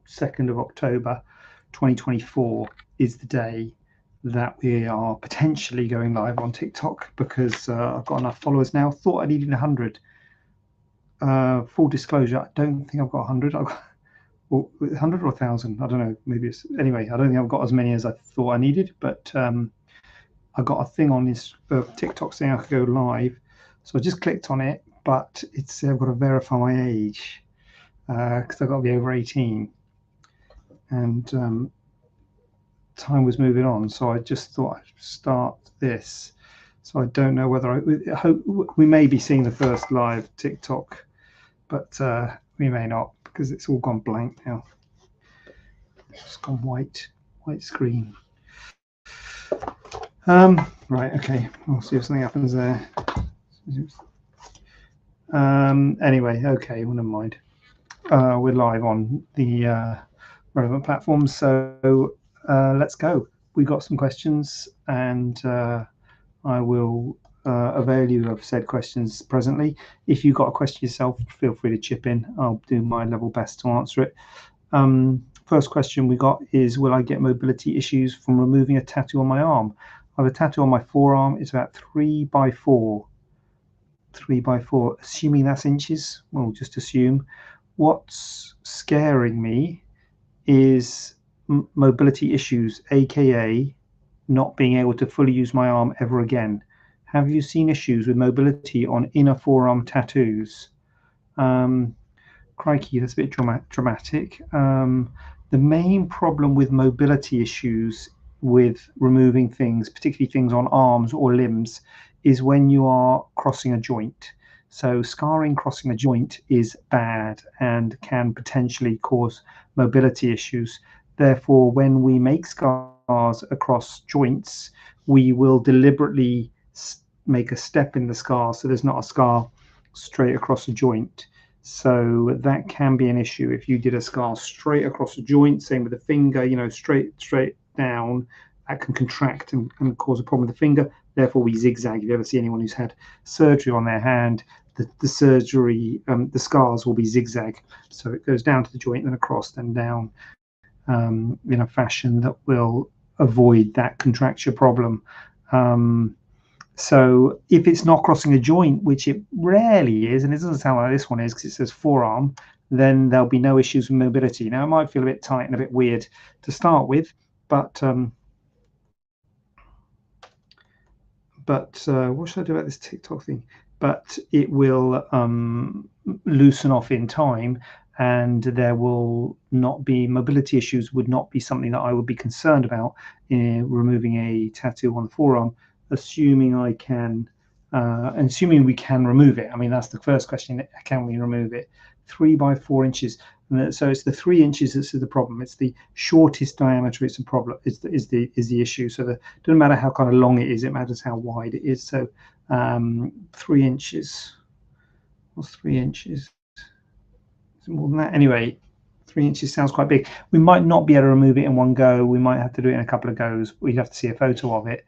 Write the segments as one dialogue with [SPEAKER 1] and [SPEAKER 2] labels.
[SPEAKER 1] 2nd of October 2024 is the day that we are potentially going live on TikTok, because I've got enough followers now. Thought I needed 100. Full disclosure, I don't think I've got 100. I've got 100 or 1,000. I don't know. Maybe it's anyway. I don't think I've got as many as I thought I needed. But I got a thing on this TikTok saying I could go live, so I just clicked on it. But it's I've got to verify my age because I've got to be over 18, and time was moving on, so I just thought I'd start this. So I don't know whether I hope we may be seeing the first live TikTok, but we may not, because it's all gone blank now. It's gone white screen. Right, okay, we'll see if something happens there. Anyway, okay, well, never mind. We're live on the relevant platforms, so let's go. We got some questions, and I will avail you of said questions presently. If you've got a question yourself, feel free to chip in. I'll do my level best to answer it. First question we got is, will I get mobility issues from removing a tattoo on my arm? I have a tattoo on my forearm. It's about 3 by 4. 3 by 4, assuming that's inches. We'll just assume. What's scaring me is mobility issues, aka not being able to fully use my arm ever again. Have you seen issues with mobility on inner forearm tattoos? Crikey, that's a bit dramatic. The main problem with mobility issues with removing things, particularly things on arms or limbs, is when you are crossing a joint. So scarring crossing a joint is bad and can potentially cause mobility issues. Therefore, when we make scars across joints, we will deliberately make a step in the scar so there's not a scar straight across a joint. So that can be an issue. If you did a scar straight across a joint, same with the finger, you know, straight down, that can contract and cause a problem with the finger. Therefore, we zigzag. If you ever see anyone who's had surgery on their hand, the surgery, the scars will be zigzag. So it goes down to the joint, then across, then down, in a fashion that will avoid that contracture problem. So if it's not crossing a joint, which it rarely is, and it doesn't sound like this one is because it says forearm, then there'll be no issues with mobility. Now, it might feel a bit tight and a bit weird to start with, but what should I do about this TikTok thing? But it will loosen off in time, and there will not be mobility issues. Would not be something that I would be concerned about in removing a tattoo on the forearm, assuming I can, and assuming we can remove it. I mean, that's the first question: can we remove it? 3 by 4 inches. So it's the 3 inches that's the problem. It's the shortest diameter. It's a problem. Is the issue. So it doesn't matter how kind of long it is. It matters how wide it is. So 3 inches. What's 3 inches? Is it more than that? Anyway, 3 inches sounds quite big. We might not be able to remove it in one go. We might have to do it in a couple of goes. We'd have to see a photo of it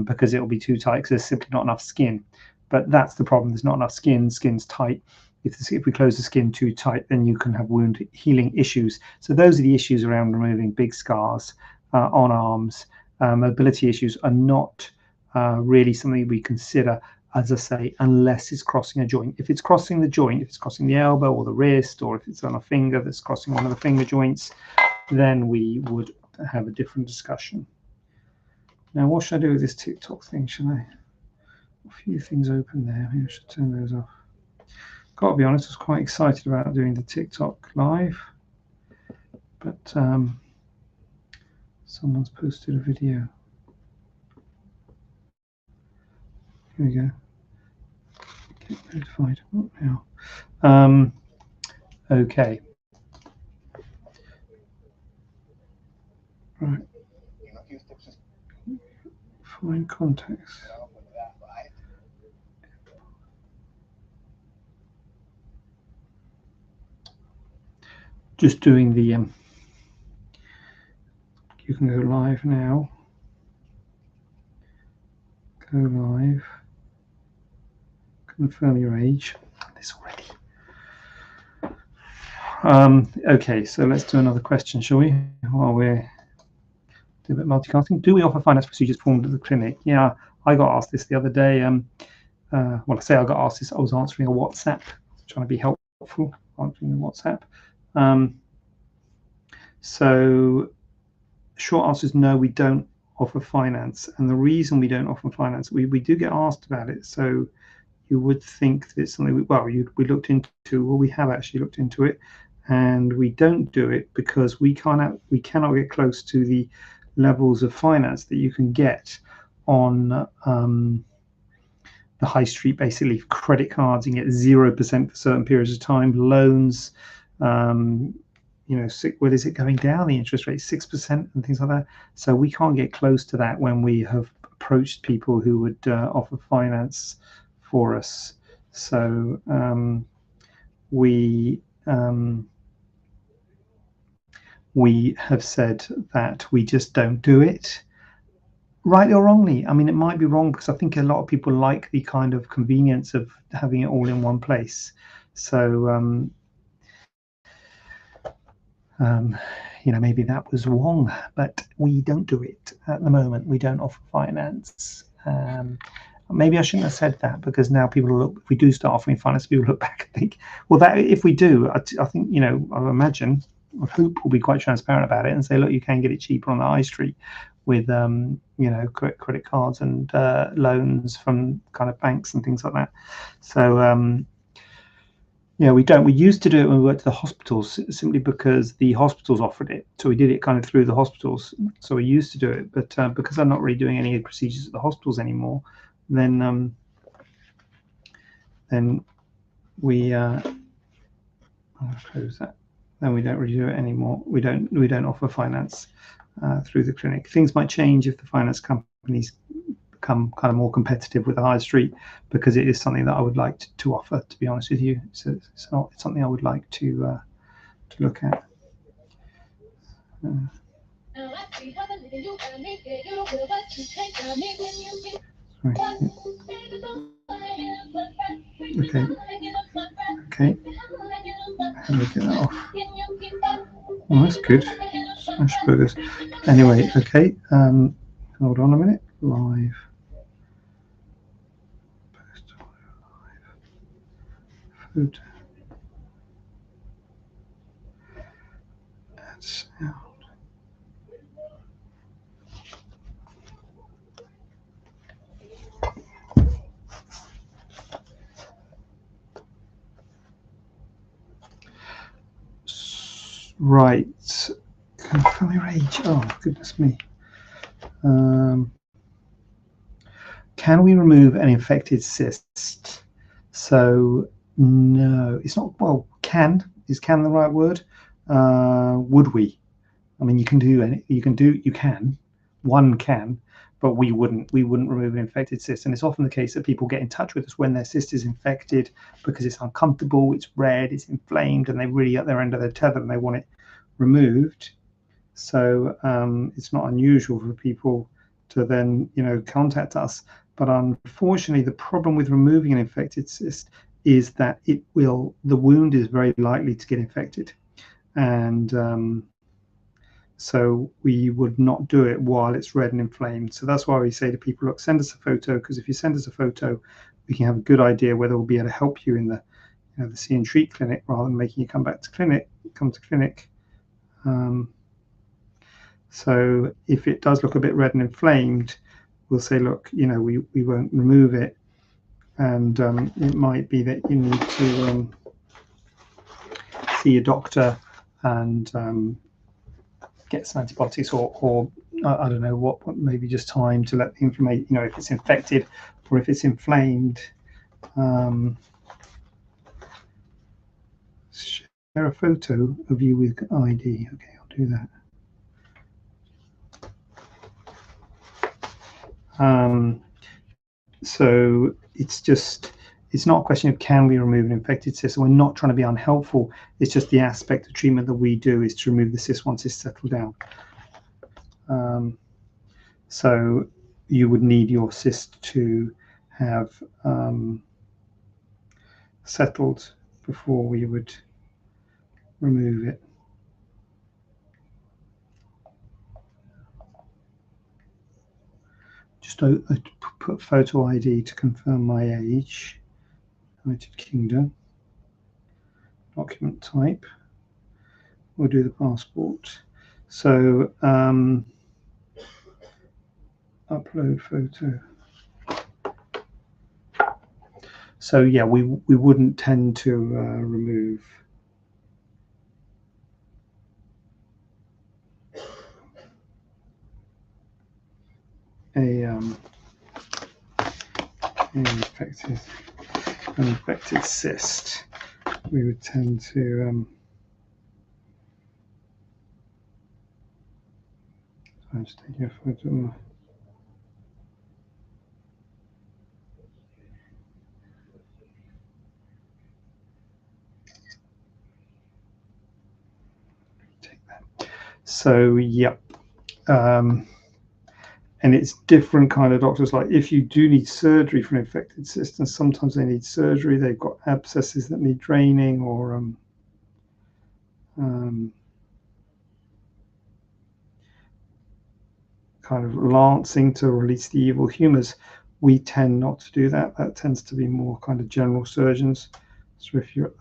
[SPEAKER 1] because it will be too tight because there's simply not enough skin. But that's the problem. There's not enough skin. Skin's tight. If we close the skin too tight, then you can have wound healing issues. So those are the issues around removing big scars on arms. Mobility issues are not really something we consider, as I say, unless it's crossing a joint. If it's crossing the joint, if it's crossing the elbow or the wrist, or if it's on a finger that's crossing one of the finger joints, then we would have a different discussion. Now, what should I do with this TikTok thing? Should I? A few things open there. Maybe I should turn those off. Got to be honest, I was quite excited about doing the TikTok live, but someone's posted a video. Here we go. Get notified. Oh, now. Okay. Right. Find contacts. Just doing the you can go live now. Go live. Confirm your age. This already. Okay, so let's do another question, shall we? While we're doing a bit multicasting, do we offer finance procedures performed at the clinic? Yeah, I got asked this the other day. Well, I say I got asked this. I was answering a WhatsApp, trying to be helpful, answering the WhatsApp. So, short answer is no, we don't offer finance, and the reason we don't offer finance, we do get asked about it. So you would think that it's something we looked into. Well, we have actually looked into it, and we don't do it because we cannot get close to the levels of finance that you can get on the high street. Basically, credit cards, you get 0% for certain periods of time. Loans, what is it going down? The interest rate 6% and things like that. So we can't get close to that when we have approached people who would offer finance for us. So we have said that we just don't do it. Rightly or wrongly, I mean, it might be wrong because I think a lot of people like the kind of convenience of having it all in one place. So maybe that was wrong, but we don't do it at the moment. We don't offer finance. Maybe I shouldn't have said that because now people look. If we do start offering finance, people look back and think, well, that if we do, I think I imagine, I hope we'll be quite transparent about it and say, look, you can get it cheaper on the high street with credit cards and loans from kind of banks and things like that. So we don't. We used to do it when we worked at the hospitals simply because the hospitals offered it. So we did it kind of through the hospitals. So we used to do it, but because I'm not really doing any procedures at the hospitals anymore, then we I'll close that. Then we don't really do it anymore. We don't offer finance through the clinic. Things might change if the finance companies become kind of more competitive with the high street, because it is something that I would like to offer, to be honest with you. So it's something I would like to look at. Okay. How do we get that off? Well, that's good. Smash burgers. Anyway, okay. Hold on a minute. Live. Food. Add sound. Right. Family rage. Oh, goodness me. Can we remove an infected cyst? So no, it's not. Well, is can the right word? Would we? I mean, you can. One can, but we wouldn't remove an infected cyst. And it's often the case that people get in touch with us when their cyst is infected because it's uncomfortable, it's red, it's inflamed, and they really at their end of their tether and they want it removed. So it's not unusual for people to then contact us. But unfortunately, the problem with removing an infected cyst is that the wound is very likely to get infected, and so we would not do it while it's red and inflamed. So that's why we say to people, look, send us a photo, because if you send us a photo, we can have a good idea whether we'll be able to help you in the the see and treat clinic rather than making you come to clinic. So if it does look a bit red and inflamed, we'll say, look, we won't remove it, and it might be that you need to see a doctor and get some antibiotics, or I don't know what, maybe just time to let the inflammation, if it's infected or if it's inflamed. Share a photo of you with ID. Okay, I'll do that. So it's not a question of can we remove an infected cyst. We're not trying to be unhelpful. It's just the aspect of treatment that we do is to remove the cyst once it's settled down. So you would need your cyst to have settled before we would remove it. Just put photo ID to confirm my age. United Kingdom. Document type. We'll do the passport. So upload photo. So yeah, we wouldn't tend to remove an infected cyst. We would tend to I'm just taking a photo. Take that. So yep. And it's different kind of doctors. Like if you do need surgery for an infected cyst, and sometimes they need surgery, they've got abscesses that need draining, or kind of lancing to release the evil humours. We tend not to do that. That tends to be more kind of general surgeons. So if you're at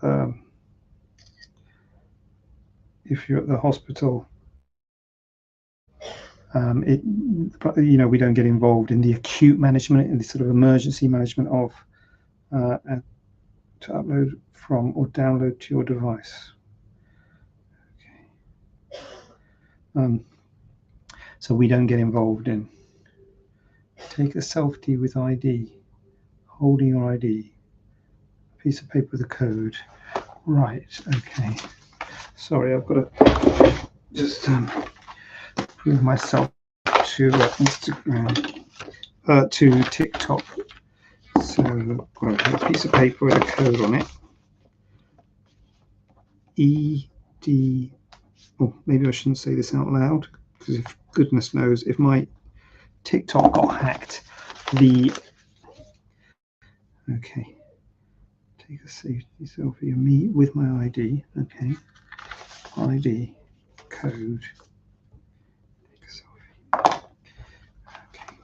[SPEAKER 1] the hospital, we don't get involved in the acute management, in the sort of emergency management of to upload from or download to your device. Okay. So we don't get involved in. Take a selfie with ID, holding your ID, a piece of paper with a code. Right. Okay. Sorry, I've got to just prove myself to Instagram, to TikTok. So I've got a piece of paper with a code on it. ED. Oh, maybe I shouldn't say this out loud, because if goodness knows, if my TikTok got hacked, okay. Take a safety selfie of me with my ID. Okay. ID code. Take a selfie. Okay.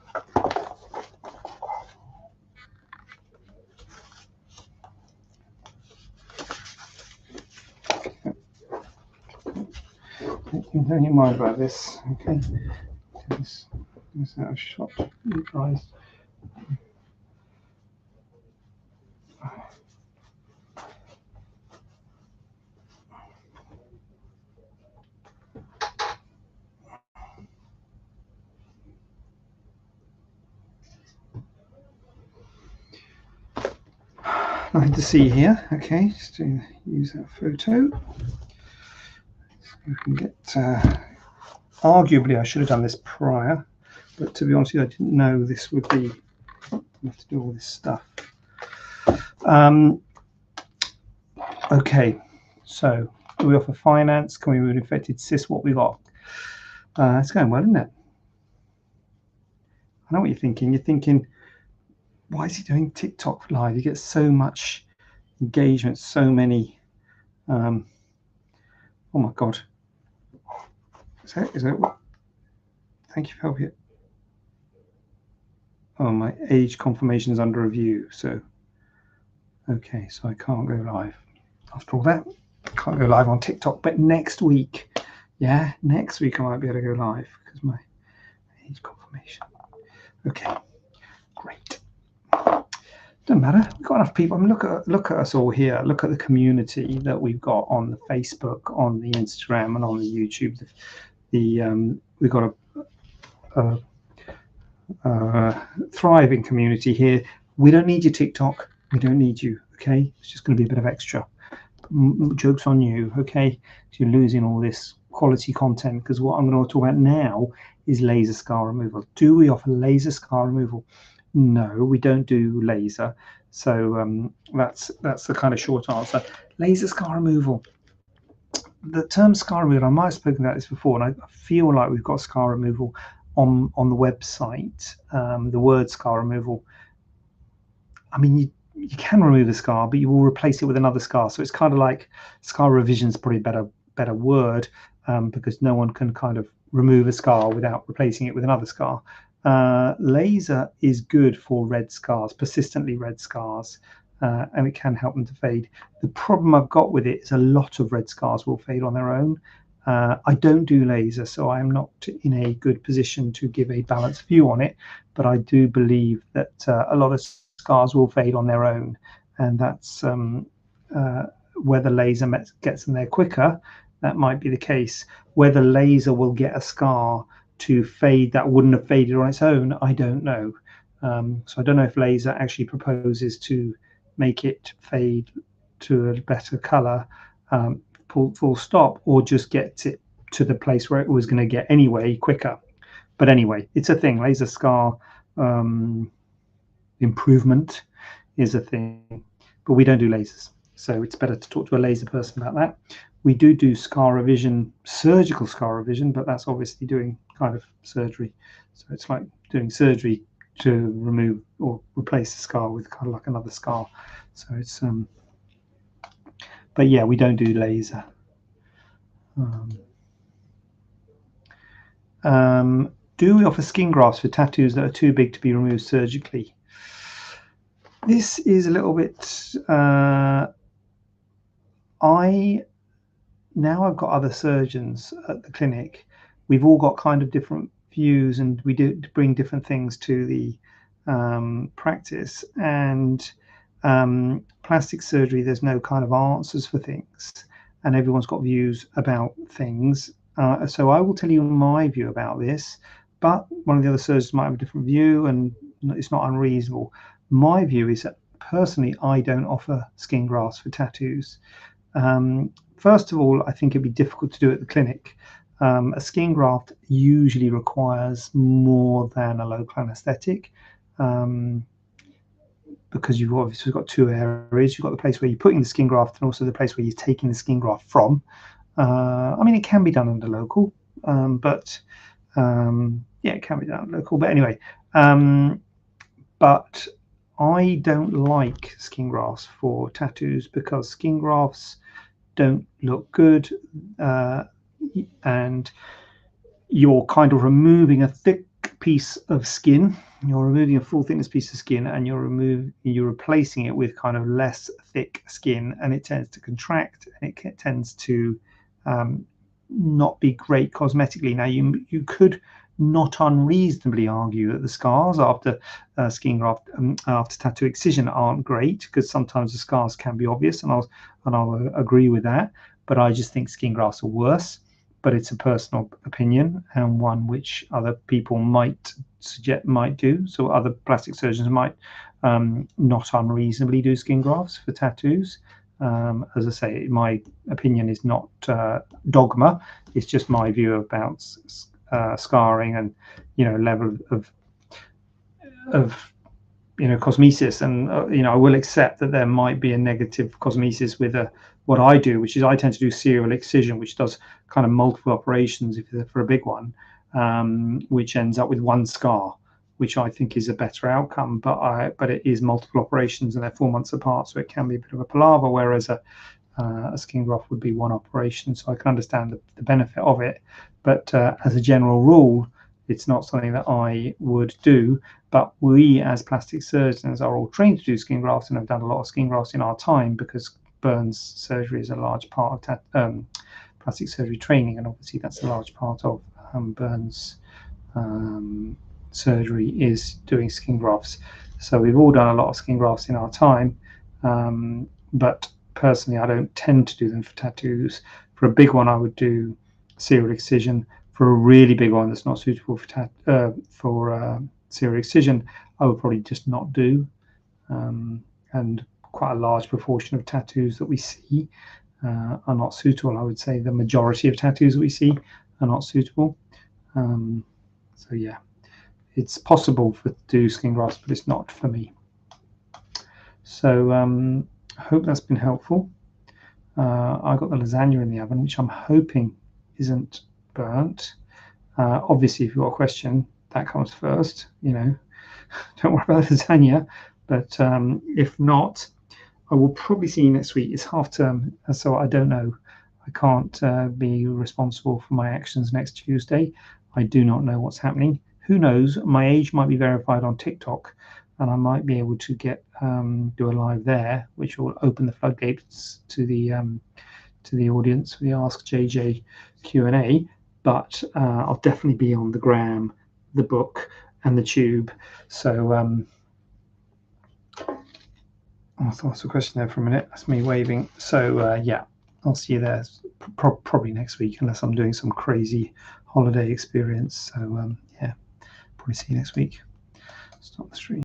[SPEAKER 1] Don't mind about this. Okay. This out of shot, you guys. Nothing to see here. Okay, just to use that photo. So you can get. Arguably, I should have done this prior, but to be honest with you, I didn't know this would be. I have to do all this stuff. Okay, so do we offer finance? Can we remove infected cyst? What we got? It's going well, isn't it? I know what you're thinking. You're thinking, why is he doing TikTok live? He gets so much engagement, so many. Oh my God. Is that? Thank you for helping. Oh, my age confirmation is under review. So, okay, so I can't go live. After all that, I can't go live on TikTok. But next week, yeah, next week I might be able to go live because my age confirmation. Okay, great. Doesn't matter. We've got enough people. I mean, look at us all here. Look at the community that we've got on the Facebook, on the Instagram, and on the YouTube. We've got a thriving community here. We don't need your TikTok. We don't need you. Okay, it's just going to be a bit of extra. Joke's on you. Okay, so you're losing all this quality content because what I'm going to talk about now is laser scar removal. Do we offer laser scar removal? No, we don't do laser. So that's the kind of short answer. Laser scar removal. The term scar removal, I might have spoken about this before, and I feel like we've got scar removal on the website. The word scar removal. I mean, you can remove a scar, but you will replace it with another scar. So it's kind of like scar revision is probably a better word, because no one can kind of remove a scar without replacing it with another scar. Laser is good for red scars, persistently red scars, and it can help them to fade. The problem I've got with it is a lot of red scars will fade on their own. I don't do laser, so I'm not in a good position to give a balanced view on it, but I do believe that a lot of scars will fade on their own, and that's whether laser gets them there quicker. That might be the case. Whether laser will get a scar to fade that wouldn't have faded on its own, I don't know. So I don't know if laser actually proposes to make it fade to a better color, full stop, or just gets it to the place where it was going to get anyway quicker. But anyway, it's a thing. Laser scar improvement is a thing, but we don't do lasers, so it's better to talk to a laser person about that. We do scar revision, surgical scar revision, but that's obviously doing kind of surgery, so it's like doing surgery to remove or replace the scar with kind of like another scar. So it's but yeah, we don't do laser. Do we offer skin grafts for tattoos that are too big to be removed surgically? This is a little bit now I've got other surgeons at the clinic. We've all got kind of different views, and we do bring different things to the practice. And plastic surgery, there's no kind of answers for things, and everyone's got views about things. So I will tell you my view about this, but one of the other surgeons might have a different view, and it's not unreasonable. My view is that personally, I don't offer skin grafts for tattoos. First of all, I think it'd be difficult to do at the clinic. A skin graft usually requires more than a local anesthetic, because you've obviously got two areas. You've got the place where you're putting the skin graft and also the place where you're taking the skin graft from. I mean, it can be done under local, but yeah, it can be done under local. But anyway, but I don't like skin grafts for tattoos because skin grafts don't look good, and you're kind of removing a thick piece of skin. You're removing a full thickness piece of skin, and you're replacing it with kind of less thick skin, and it tends to contract, and it tends to not be great cosmetically. Now, you could not unreasonably argue that the scars after skin graft, after tattoo excision, aren't great, because sometimes the scars can be obvious, and I'll agree with that. But I just think skin grafts are worse. But it's a personal opinion, and one which other people might do. So other plastic surgeons might not unreasonably do skin grafts for tattoos. As I say, my opinion is not dogma. It's just my view about scarring and level of cosmesis, and I will accept that there might be a negative cosmesis with what I do, which is I tend to do serial excision, which does kind of multiple operations for a big one, which ends up with one scar, which I think is a better outcome. But it is multiple operations, and they're 4 months apart, so it can be a bit of a palaver. Whereas a skin graft would be one operation, so I can understand the benefit of it. But as a general rule, it's not something that I would do. But we, as plastic surgeons, are all trained to do skin grafts and have done a lot of skin grafts in our time, because burns surgery is a large part of plastic surgery training, and obviously that's a large part of burns surgery is doing skin grafts. So we've all done a lot of skin grafts in our time, but personally I don't tend to do them for tattoos. For a big one, I would do serial excision. For a really big one that's not suitable for serial excision, I would probably just not do. And quite a large proportion of tattoos that we see are not suitable. I would say the majority of tattoos that we see are not suitable. So yeah, it's possible to do skin grafts, but it's not for me. So I hope that's been helpful. I got the lasagna in the oven, which I'm hoping isn't burnt. Obviously, if you've got a question, that comes first. Don't worry about the lasagna. But if not, I will probably see you next week. It's half term, so I don't know. I can't be responsible for my actions next Tuesday. I do not know what's happening. Who knows? My age might be verified on TikTok, and I might be able to get do a live there, which will open the floodgates to the audience for the Ask JJ Q&A. But I'll definitely be on the gram, the book, and the tube. So I'll ask a question there for a minute. That's me waving. So yeah, I'll see you there probably next week, unless I'm doing some crazy holiday experience. So yeah, probably see you next week. Stop the stream.